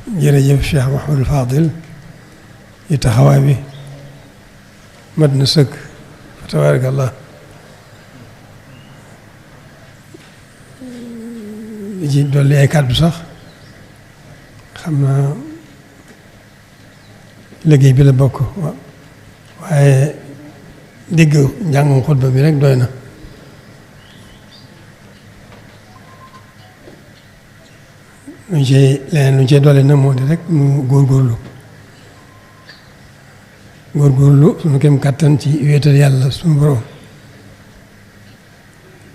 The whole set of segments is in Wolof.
jërëjëf Cheikh Mouhamadul Fadil yi taxawaay bi mat na sëkk fa tabaarakallah ji dolli ay kàddu sax xam naa liggéey bi la bokk waaye dégg njàngum xutba bi rek doy na luñ cee leneen luñ cee dolli nag moo di rek mu góorgóorlu suñu kem kàttan ci wéetal yàlla suñu borom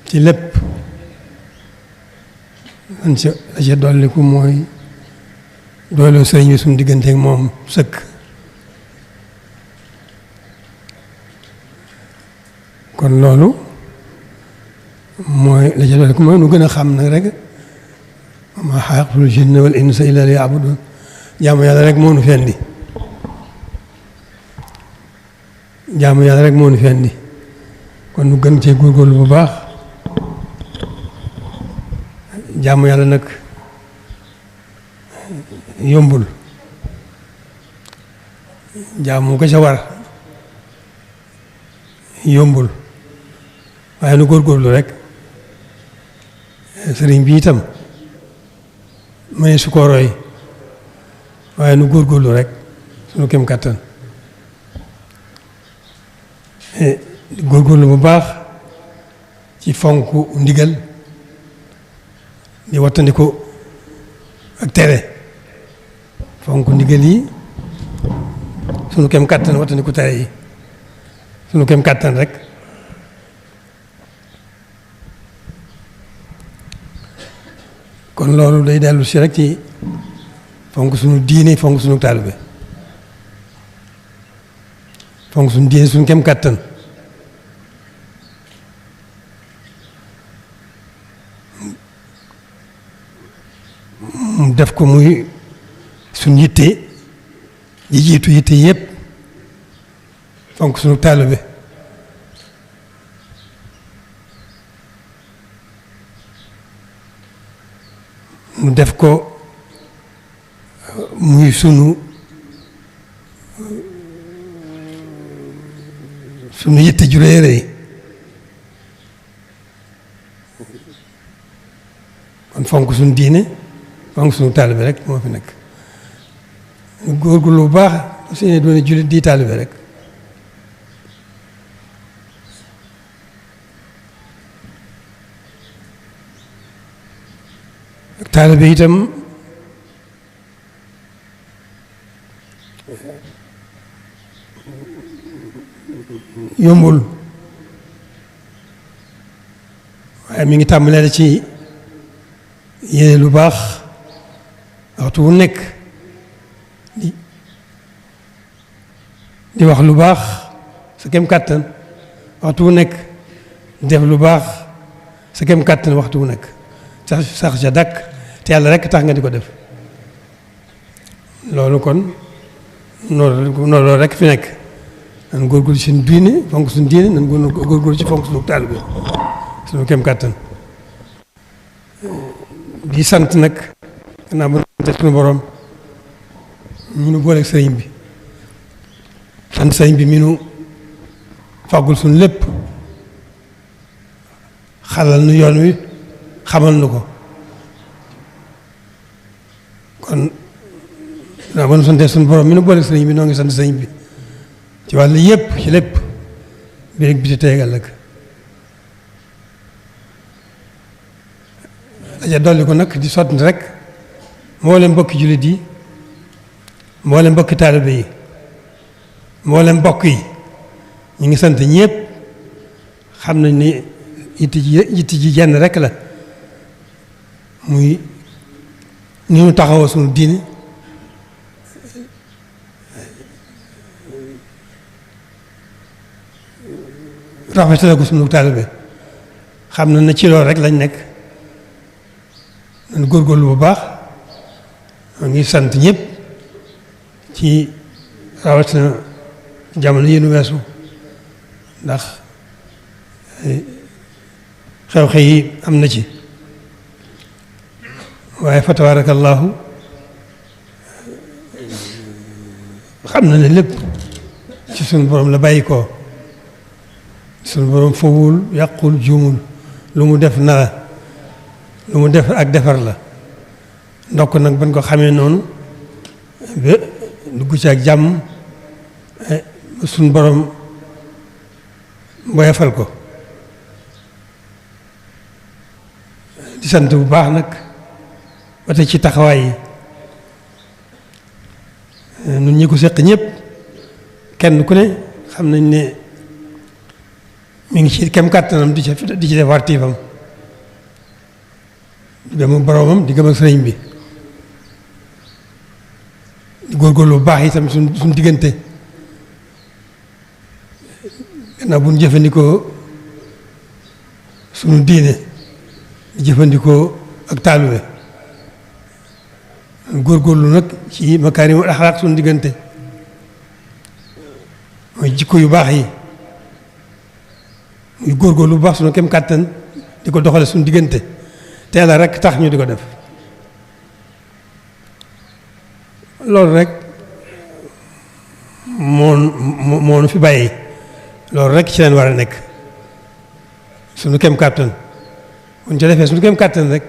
ci lépp man ca la ca dolliku mooy dooloo sëriñ bi suñu digganteeg moom sëkk kon loolu mooy la ca dolliku mooy nu gën a xam nag rek ma xalaqtul jinna wal insa illa liya'budun jaamu yàlla rek moo nu fi indi jaamu yàlla rek moo nu fi indi kon nu gën cee góorgóorlu bu baax jaamu yàlla nag yombul jaamu ko ca war yombul waaye nu góorgóorlu rek sëriñ bi itam ma ne su ko roy waaye nu góorgóorlu rek sunu kem kàttan góorgóorlu bu baax ci fonk ndigal di wattandiku ak tere fonk ndigal yi sunu kem kàttan wattandiku tere yi sunu kem kàttan rek kon loolu day dellu si rek ci fonk sunu diine fonk sunu taalibe fonk sunu diine sunu kem kàttan mu def ko muy sunu yitte ji jiitu yitte yépp fonk sunu taalibe mu def ko muy sunu yitte ju rëy rëy kon fonk sunu diine fonk sunu taalibe rek moo fi nekk góorgóorlu bu baax su ne doone jullit di taalibe rek taalibe itam yombul waaye mi ngi tàmbalee ci yéene lu baax waxtu wu nekk di wax lu baax sa kem kàttan waxtu wu nekk def lu baax sa kem kàttan waxtu wu nekk sax ca dàkk te yàlla rek tax nga di ko def loolu kon loolu rek fi nekk nan góorgóorlu ci suñu diine fonk suñu diine nan góorgóorlu ci fonk suñu taalibe suñu kem kàttan di sant nag gannaaw ba sant suñu borom ñu nu booleeg sëriñ bi sant sëriñ bi mi nu fàggul suñu lépp xalal nu yoon wi xamal nu ko kon gannaaw ba nu santee suñu borom mi nu booleeg sëriñ bi noo ngi sant sëriñ bi ci wàll yépp ci lépp bi rek bi ci teegal nag daja dolli ko nag di sotti rek mboolem mbokki jullit yi mboolem mbokki taalibe yi mboolem mbokk yi ñu ngi sant ñépp xam nañ ni yitti ji jenn rek la muy ni ñu taxawoo suñu diine rafetale ko suñu taalibe xam na ne ci loolu rek lañ nekk nañ góorgóorlu bu baax maa ngi sant ñëpp ci rawatina jamono yi nu weesu ndax xew-xew yi am na ci waaye fa tabarakallahu xam na ne lépp ci sunu borom la bàyyi ko sunu borom fowul yàqul juumul lu mu def nara lu mu def ak defar la ndokk nag bañ ko xamee noonu ba dugg ci ak jàmm sunu borom mboyafal ko di sant bu baax nag ba tey ci taxawaay yi nun ñi ko seq ñëpp kenn ku ne xam nañ ne mi ngi ci kem kàttanam di ci def wartiifam di gëm ak boroomam di gëm ak sëriñ bi di góorgóorlu bu baax itam suñ diggante gannaaw bu ñu jëfandikoo suñu diine di jëfandikoo ak taalube góorgóorlu nag ci makaarimul axlaaq suñu diggante mooy jikko yu baax yi muy góorgóorlu bu baax suñu kem kàttan di ko doxale suñu diggante te Yàlla rek tax ñu di ko def loolu rek moo nu fi bàyyi loolu rek ci leen war a nekk suñu kem kàttan bu ñu ca defee suñu kem kàttan rek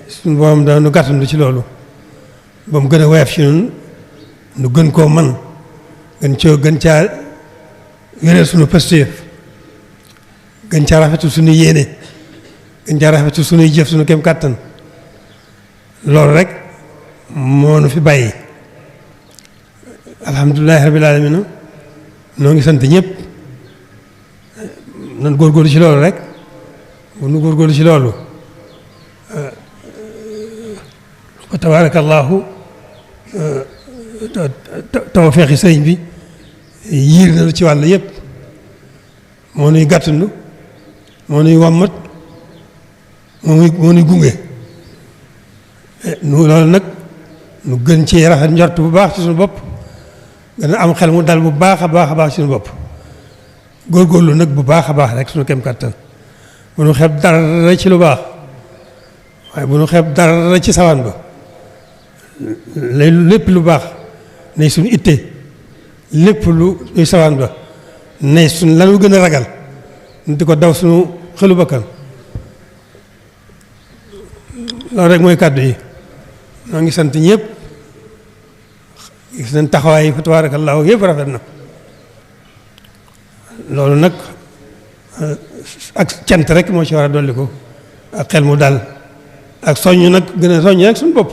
suñu borom dana nu gàttandu ci loolu ba mu gën a woyof ci ñun nu gën koo man gën caa wéral suñu pëstéef gën caa rafetu suñu yéene gën caa rafetu suñuy jëf suñu kem kàttan loolu rek moo nu fi bàyyi alhamdulilahi rabbil alamin noo ngi sant ñëpp nan góorgóorlu ci loolu rek bu nu góorgóorlu ci loolu wa tabarakallahu tawfeexi sëriñ bi yiir na ci wàll yëpp moo nuy gàttandu moo nuy wàmmat moo nuy gunge nu loolu nag nu gën ci rafet njort bu baax ci suñu bopp gën a am xel mu dal bu baax a baax a baax ci suñu bopp góorgóorlu nag bu baax a baax rek suñu kem kàttan bu nu xeeb dara ci lu baax waaye bu nu xeeb dara ci sawaan ba lépp lu baax nay suñu itte lépp luy sawaan ba nay suñ lanu gën a ragal di ko daw suñu xelu bakkan loolu rek mooy kàddu yi noo ngi sant ñëpp gis nañ taxawaay yi fa tabaarakallaahu yëpp rafet na loolu nag ak cant rek moo ci war a dolli ko ak xel mu dal ak soññ nag gën a soññ rek suñu bopp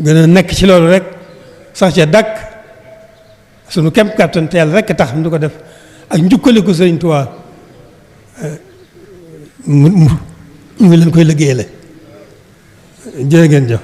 gën a nekk ci loolu rek sax ca dàkk suñu kem kàttan te Yàlla rek tax mu di ko def ak njukkaliku Sëriñ Tuubaa mu ngi leen koy liggéeyale jërë ngeen jëf